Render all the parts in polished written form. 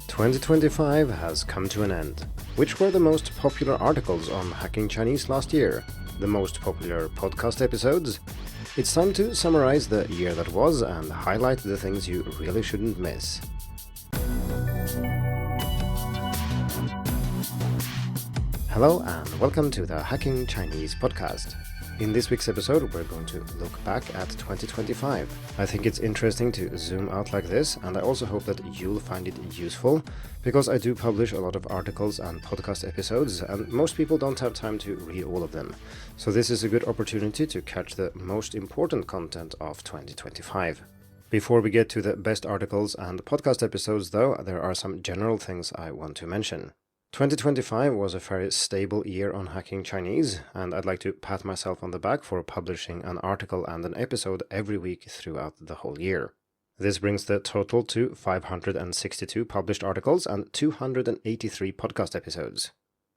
2025 has come to an end. Which were the most popular articles on Hacking Chinese last year? The most popular podcast episodes? It's time to summarize the year that was and highlight the things you really shouldn't miss. Hello and welcome to the Hacking Chinese podcast. In this week's episode, we're going to look back at 2025. I think it's interesting to zoom out like this, and I also hope that you'll find it useful, because I do publish a lot of articles and podcast episodes, and most people don't have time to read all of them. So this is a good opportunity to catch the most important content of 2025. Before we get to the best articles and podcast episodes, though, there are some general things I want to mention. 2025 was a very stable year on Hacking Chinese, and I'd like to pat myself on the back for publishing an article and an episode every week throughout the whole year. This brings the total to 562 published articles and 283 podcast episodes.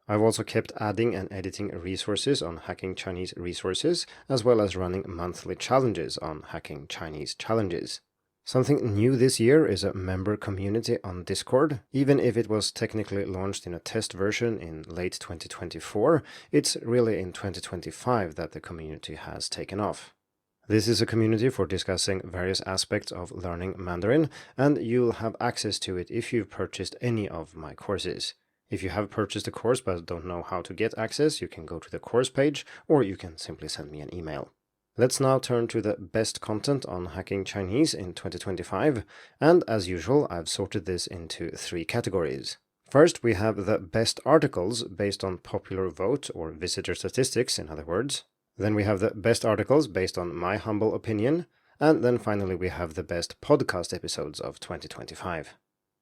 I've also kept adding and editing resources on Hacking Chinese resources, as well as running monthly challenges on Hacking Chinese challenges. Something new this year is a member community on Discord. Even if it was technically launched in a test version in late 2024, it's really in 2025 that the community has taken off. This is a community for discussing various aspects of learning Mandarin, and you'll have access to it if you've purchased any of my courses. If you have purchased a course but don't know how to get access, you can go to the course page, or you can simply send me an email. Let's now turn to the best content on Hacking Chinese in 2025, and as usual, I've sorted this into three categories. First, we have the best articles based on popular vote or visitor statistics, in other words. Then we have the best articles based on my humble opinion, and then finally we have the best podcast episodes of 2025.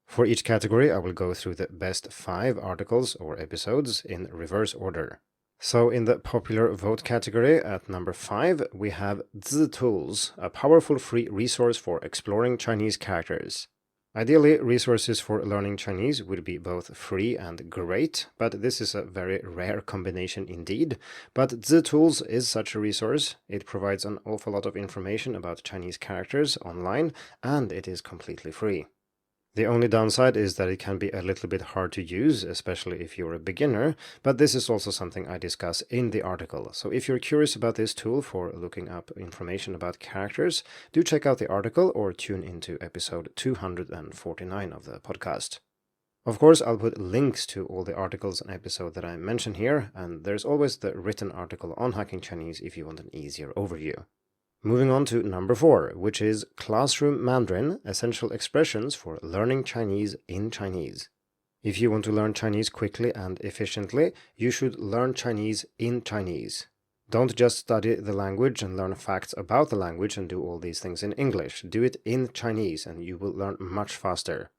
For each category, I will go through the best 5 articles or episodes in reverse order. So in the popular vote category at number 5, we have ZiTools, a powerful free resource for exploring Chinese characters. Ideally, resources for learning Chinese would be both free and great, but this is a very rare combination indeed. But ZiTools is such a resource. It provides an awful lot of information about Chinese characters online, and it is completely free. The only downside is that it can be a little bit hard to use, especially if you're a beginner, but this is also something I discuss in the article. So if you're curious about this tool for looking up information about characters, do check out the article or tune into episode 249 of the podcast. Of course, I'll put links to all the articles and episodes that I mention here, and there's always the written article on Hacking Chinese if you want an easier overview. Moving on to number 4, which is Classroom Mandarin, Essential Expressions for Learning Chinese in Chinese. If you want to learn Chinese quickly and efficiently, you should learn Chinese in Chinese. Don't just study the language and learn facts about the language and do all these things in English. Do it in Chinese and you will learn much faster.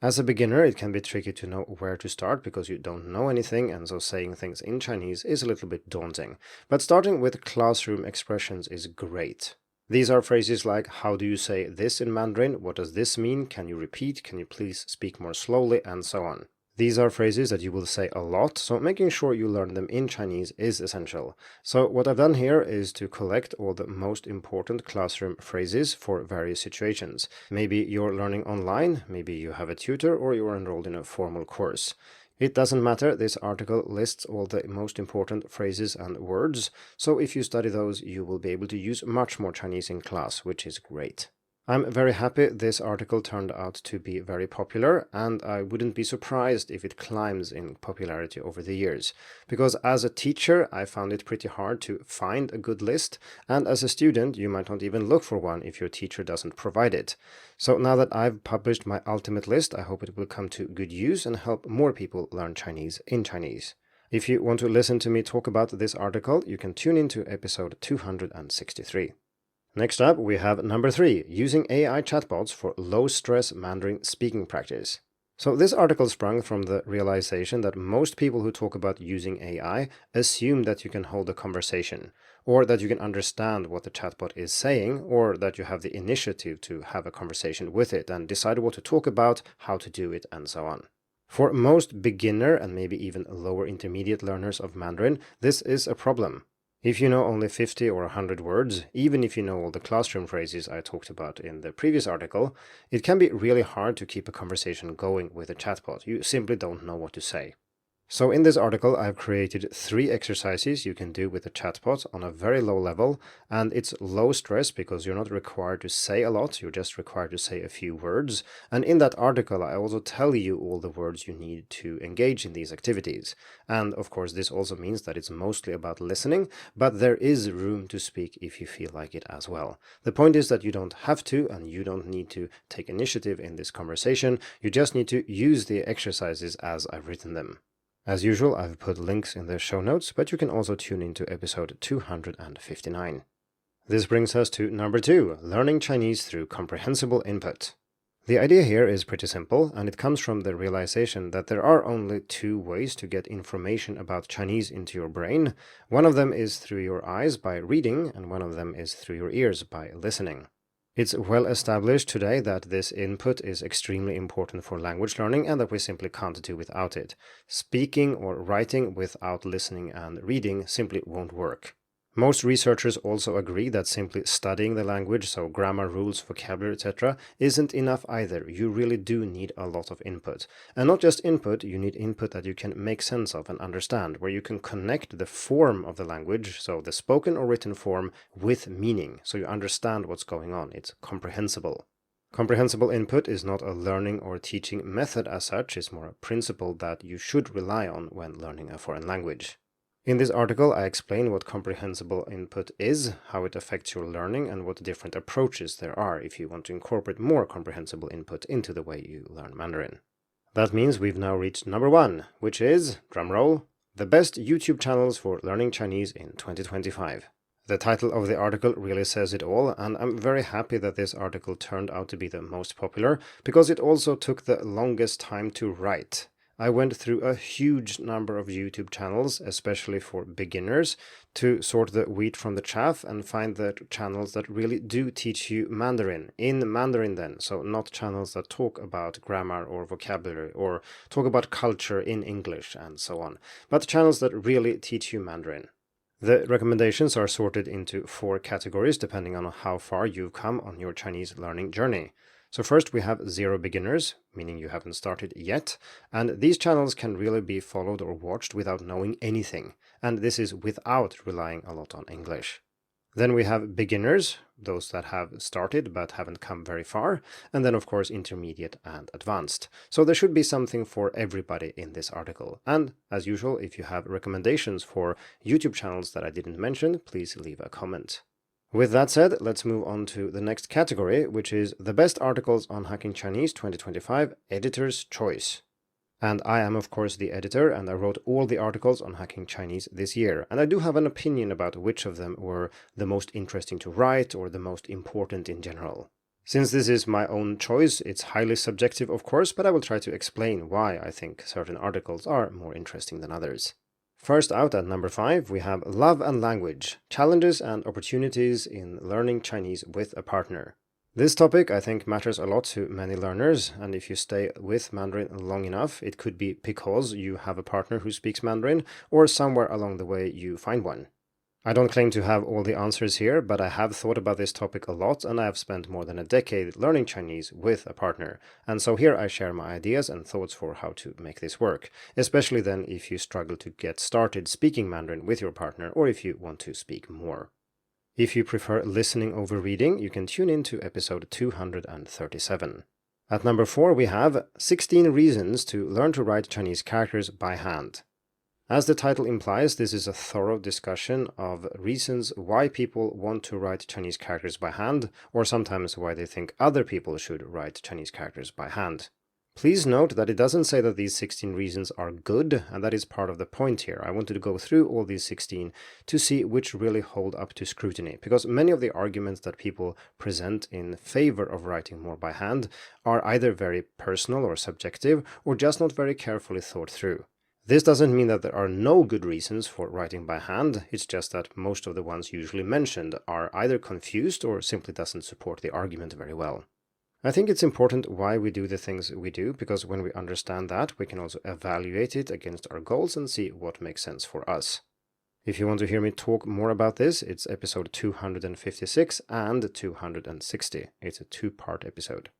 As a beginner, it can be tricky to know where to start because you don't know anything, and so saying things in Chinese is a little bit daunting. But starting with classroom expressions is great. These are phrases like, how do you say this in Mandarin? What does this mean? Can you repeat? Can you please speak more slowly? And so on. These are phrases that you will say a lot, so making sure you learn them in Chinese is essential. So what I've done here is to collect all the most important classroom phrases for various situations. Maybe you're learning online, maybe you have a tutor, or you're enrolled in a formal course. It doesn't matter, this article lists all the most important phrases and words, so if you study those, you will be able to use much more Chinese in class, which is great. I'm very happy this article turned out to be very popular, and I wouldn't be surprised if it climbs in popularity over the years, because as a teacher I found it pretty hard to find a good list, and as a student you might not even look for one if your teacher doesn't provide it. So now that I've published my ultimate list, I hope it will come to good use and help more people learn Chinese in Chinese. If you want to listen to me talk about this article, you can tune into episode 263. Next up, we have number 3, using AI chatbots for low-stress Mandarin speaking practice. So this article sprung from the realization that most people who talk about using AI assume that you can hold a conversation, or that you can understand what the chatbot is saying, or that you have the initiative to have a conversation with it and decide what to talk about, how to do it, and so on. For most beginner and maybe even lower intermediate learners of Mandarin, this is a problem. If you know only 50 or 100 words, even if you know all the classroom phrases I talked about in the previous article, it can be really hard to keep a conversation going with a chatbot. You simply don't know what to say. So in this article, I've created 3 exercises you can do with a chatbot on a very low level, and it's low stress because you're not required to say a lot, you're just required to say a few words. And in that article, I also tell you all the words you need to engage in these activities. And of course, this also means that it's mostly about listening, but there is room to speak if you feel like it as well. The point is that you don't have to, and you don't need to take initiative in this conversation. You just need to use the exercises as I've written them. As usual, I've put links in the show notes, but you can also tune into episode 259. This brings us to number 2, learning Chinese through comprehensible input. The idea here is pretty simple, and it comes from the realization that there are only 2 ways to get information about Chinese into your brain. One of them is through your eyes by reading, and one of them is through your ears by listening. It's well established today that this input is extremely important for language learning and that we simply can't do without it. Speaking or writing without listening and reading simply won't work. Most researchers also agree that simply studying the language, so grammar rules, vocabulary, etc., isn't enough either. You really do need a lot of input. And not just input, you need input that you can make sense of and understand, where you can connect the form of the language, so the spoken or written form, with meaning, so you understand what's going on. It's comprehensible. Comprehensible input is not a learning or teaching method as such, it's more a principle that you should rely on when learning a foreign language. In this article, I explain what comprehensible input is, how it affects your learning, and what different approaches there are if you want to incorporate more comprehensible input into the way you learn Mandarin. That means we've now reached number 1, which is, drumroll, the best YouTube channels for learning Chinese in 2025. The title of the article really says it all, and I'm very happy that this article turned out to be the most popular, because it also took the longest time to write. I went through a huge number of YouTube channels, especially for beginners, to sort the wheat from the chaff and find the channels that really do teach you Mandarin, in Mandarin then, so not channels that talk about grammar or vocabulary or talk about culture in English and so on, but channels that really teach you Mandarin. The recommendations are sorted into 4 categories depending on how far you've come on your Chinese learning journey. So first we have zero beginners, meaning you haven't started yet, and these channels can really be followed or watched without knowing anything, and this is without relying a lot on English. Then we have beginners, those that have started but haven't come very far, and then of course intermediate and advanced. So there should be something for everybody in this article. And as usual, if you have recommendations for YouTube channels that I didn't mention, please leave a comment. With that said, let's move on to the next category, which is the best articles on Hacking Chinese 2025, Editor's Choice. And I am of course the editor, and I wrote all the articles on Hacking Chinese this year, and I do have an opinion about which of them were the most interesting to write or the most important in general. Since this is my own choice, it's highly subjective of course, but I will try to explain why I think certain articles are more interesting than others. First out at number 5, we have Love and Language, Challenges and Opportunities in Learning Chinese with a Partner. This topic I think matters a lot to many learners, and if you stay with Mandarin long enough, it could be because you have a partner who speaks Mandarin, or somewhere along the way you find one. I don't claim to have all the answers here, but I have thought about this topic a lot, and I have spent more than a decade learning Chinese with a partner. And so here I share my ideas and thoughts for how to make this work, especially then if you struggle to get started speaking Mandarin with your partner, or if you want to speak more. If you prefer listening over reading, you can tune in to episode 237. At number 4, we have 16 Reasons to Learn to Write Chinese Characters by Hand. As the title implies, this is a thorough discussion of reasons why people want to write Chinese characters by hand, or sometimes why they think other people should write Chinese characters by hand. Please note that it doesn't say that these 16 reasons are good, and that is part of the point here. I wanted to go through all these 16 to see which really hold up to scrutiny, because many of the arguments that people present in favor of writing more by hand are either very personal or subjective, or just not very carefully thought through. This doesn't mean that there are no good reasons for writing by hand, it's just that most of the ones usually mentioned are either confused or simply doesn't support the argument very well. I think it's important why we do the things we do, because when we understand that, we can also evaluate it against our goals and see what makes sense for us. If you want to hear me talk more about this, it's episode 256 and 260. It's a two-part episode.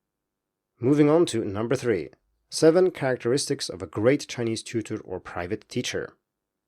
Moving on to number 3. 7 characteristics of a great Chinese tutor or private teacher.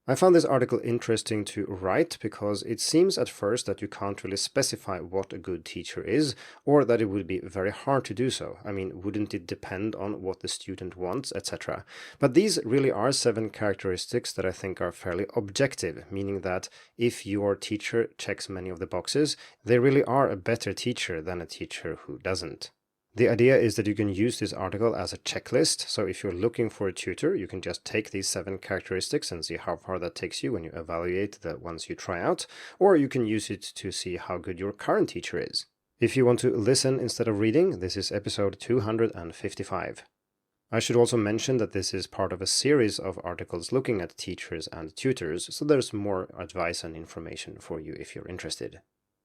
I found this article interesting to write because it seems at first that you can't really specify what a good teacher is, or that it would be very hard to do so. I mean, wouldn't it depend on what the student wants, etc.? But these really are 7 characteristics that I think are fairly objective, meaning that if your teacher checks many of the boxes, they really are a better teacher than a teacher who doesn't. The idea is that you can use this article as a checklist, so if you're looking for a tutor, you can just take these 7 characteristics and see how far that takes you when you evaluate the ones you try out, or you can use it to see how good your current teacher is. If you want to listen instead of reading, this is episode 255. I should also mention that this is part of a series of articles looking at teachers and tutors, so there's more advice and information for you if you're interested.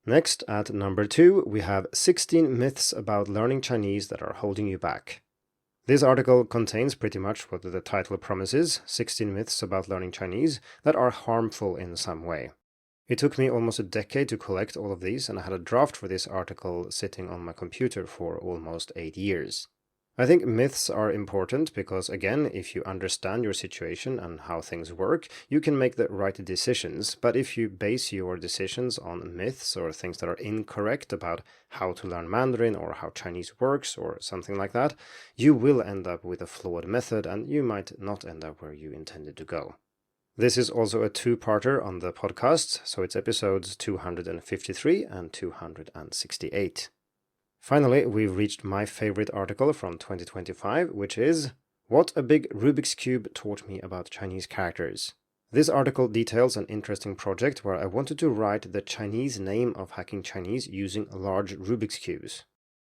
Next, at number 2, we have 16 myths about learning Chinese that are holding you back. This article contains pretty much what the title promises, 16 myths about learning Chinese that are harmful in some way. It took me almost a decade to collect all of these, and I had a draft for this article sitting on my computer for almost 8 years. I think myths are important because, again, if you understand your situation and how things work, you can make the right decisions. But if you base your decisions on myths or things that are incorrect about how to learn Mandarin or how Chinese works or something like that, you will end up with a flawed method and you might not end up where you intended to go. This is also a two-parter on the podcast, so it's episodes 253 and 268. Finally, we've reached my favorite article from 2025, which is What a Big Rubik's Cube Taught Me About Chinese Characters. This article details an interesting project where I wanted to write the Chinese name of Hacking Chinese using large Rubik's Cubes.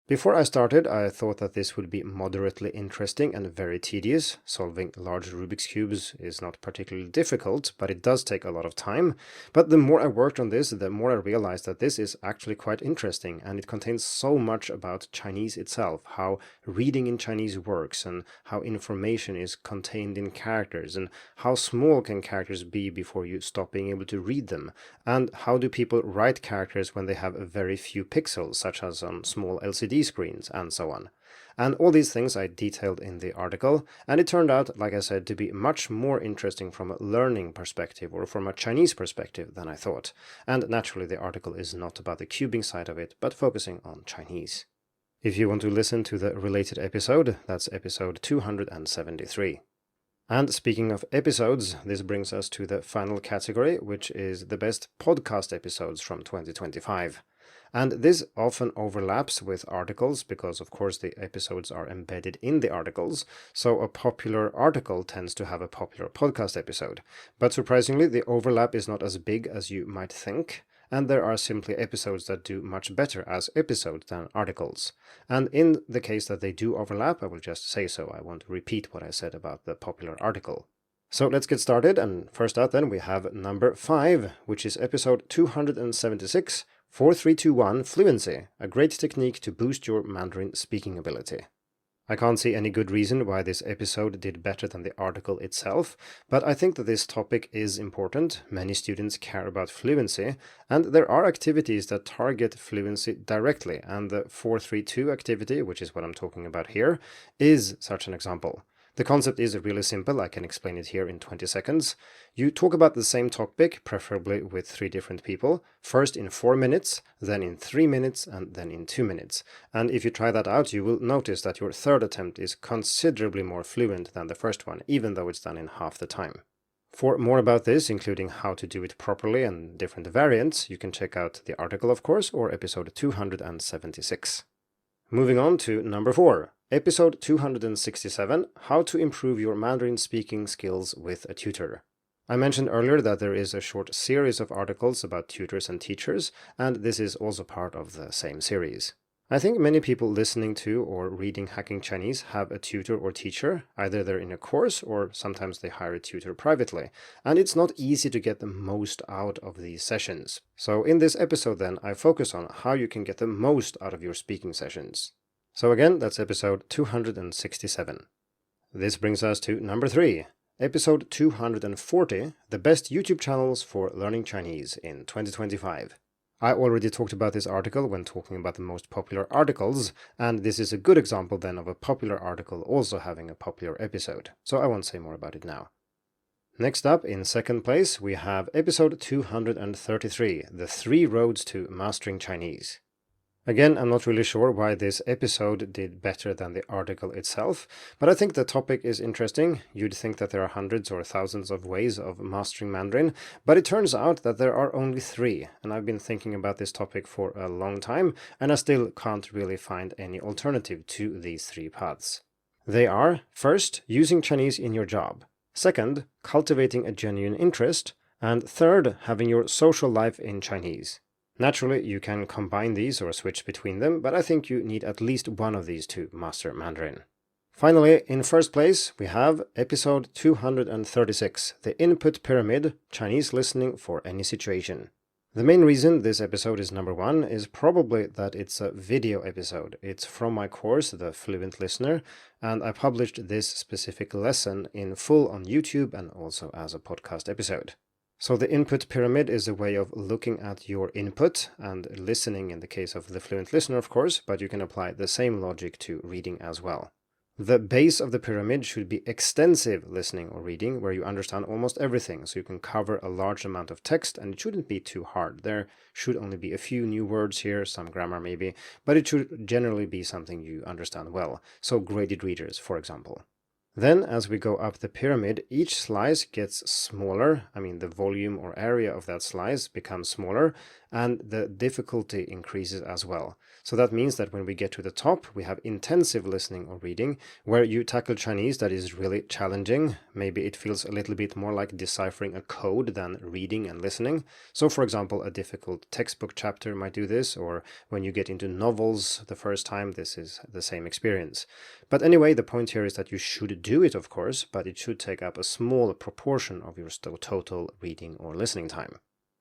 Before I started, I thought that this would be moderately interesting and very tedious. Solving large Rubik's Cubes is not particularly difficult, but it does take a lot of time. But the more I worked on this, the more I realized that this is actually quite interesting, and it contains so much about Chinese itself, how reading in Chinese works, and how information is contained in characters, and how small can characters be before you stop being able to read them, and how do people write characters when they have very few pixels, such as on small LCD screens, and so on. And all these things I detailed in the article, and it turned out, like I said, to be much more interesting from a learning perspective or from a Chinese perspective than I thought. And naturally the article is not about the cubing side of it, but focusing on Chinese. If you want to listen to the related episode, that's episode 273. And speaking of episodes, this brings us to the final category, which is the best podcast episodes from 2025. And this often overlaps with articles because, of course, the episodes are embedded in the articles, so a popular article tends to have a popular podcast episode. But surprisingly, the overlap is not as big as you might think, and there are simply episodes that do much better as episodes than articles. And in the case that they do overlap, I will just say so. I won't repeat what I said about the popular article. So let's get started, and first out then we have number 5, which is episode 276, 4321 Fluency, a great technique to boost your Mandarin speaking ability. I can't see any good reason why this episode did better than the article itself, but I think that this topic is important. Many students care about fluency, and there are activities that target fluency directly, and the 432 activity, which is what I'm talking about here, is such an example. The concept is really simple. I can explain it here in 20 seconds. You talk about the same topic, preferably with 3 different people, first in 4 minutes, then in 3 minutes, and then in 2 minutes. And if you try that out, you will notice that your third attempt is considerably more fluent than the first one, even though it's done in half the time. For more about this, including how to do it properly and different variants, you can check out the article, of course, or episode 276. Moving on to number 4. Episode 267, How to Improve Your Mandarin Speaking Skills with a Tutor. I mentioned earlier that there is a short series of articles about tutors and teachers, and this is also part of the same series. I think many people listening to or reading Hacking Chinese have a tutor or teacher. Either they're in a course or sometimes they hire a tutor privately, and it's not easy to get the most out of these sessions. So in this episode then, I focus on how you can get the most out of your speaking sessions. So again, that's episode 267. This brings us to number 3. episode 240, the best YouTube channels for learning Chinese in 2025. I already talked about this article when talking about the most popular articles, and this is a good example then of a popular article also having a popular episode, so I won't say more about it now. Next up, in second place, we have episode 233, the 3 roads to mastering Chinese. Again, I'm not really sure why this episode did better than the article itself, but I think the topic is interesting. You'd think that there are hundreds or thousands of ways of mastering Mandarin, but it turns out that there are only 3, and I've been thinking about this topic for a long time, and I still can't really find any alternative to these 3 paths. They are, first, using Chinese in your job. Second, cultivating a genuine interest. And third, having your social life in Chinese. Naturally, you can combine these or switch between them, but I think you need at least one of these to master Mandarin. Finally, in first place, we have episode 236, the Input Pyramid, Chinese Listening for Any Situation. The main reason this episode is number 1 is probably that it's a video episode. It's from my course, The Fluent Listener, and I published this specific lesson in full on YouTube and also as a podcast episode. So the input pyramid is a way of looking at your input and listening in the case of the fluent listener, of course, but you can apply the same logic to reading as well. The base of the pyramid should be extensive listening or reading, where you understand almost everything, so you can cover a large amount of text, and it shouldn't be too hard. There should only be a few new words here, some grammar maybe, but it should generally be something you understand well, so graded readers, for example. Then, as we go up the pyramid, each slice gets smaller. The volume or area of that slice becomes smaller, and the difficulty increases as well. So that means that when we get to the top, we have intensive listening or reading, where you tackle Chinese that is really challenging. Maybe it feels a little bit more like deciphering a code than reading and listening. So, for example, a difficult textbook chapter might do this, or when you get into novels the first time, this is the same experience. But anyway, the point here is that you should do it, of course, but it should take up a small proportion of your total reading or listening time.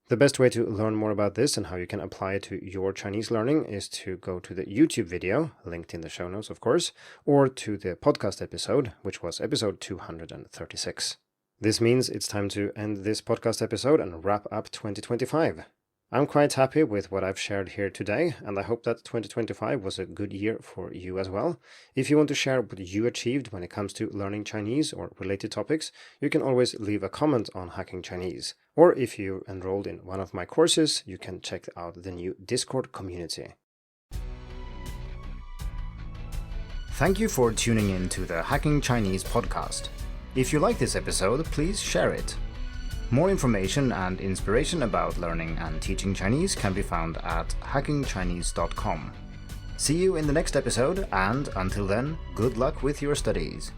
The best way to learn more about this and how you can apply it to your Chinese learning is to go to the YouTube video, linked in the show notes, of course, or to the podcast episode, which was episode 236. This means it's time to end this podcast episode and wrap up 2025. I'm quite happy with what I've shared here today, and I hope that 2025 was a good year for you as well. If you want to share what you achieved when it comes to learning Chinese or related topics, you can always leave a comment on Hacking Chinese. Or if you enrolled in one of my courses, you can check out the new Discord community. Thank you for tuning in to the Hacking Chinese podcast. If you like this episode, please share it. More information and inspiration about learning and teaching Chinese can be found at hackingchinese.com. See you in the next episode, and until then, good luck with your studies.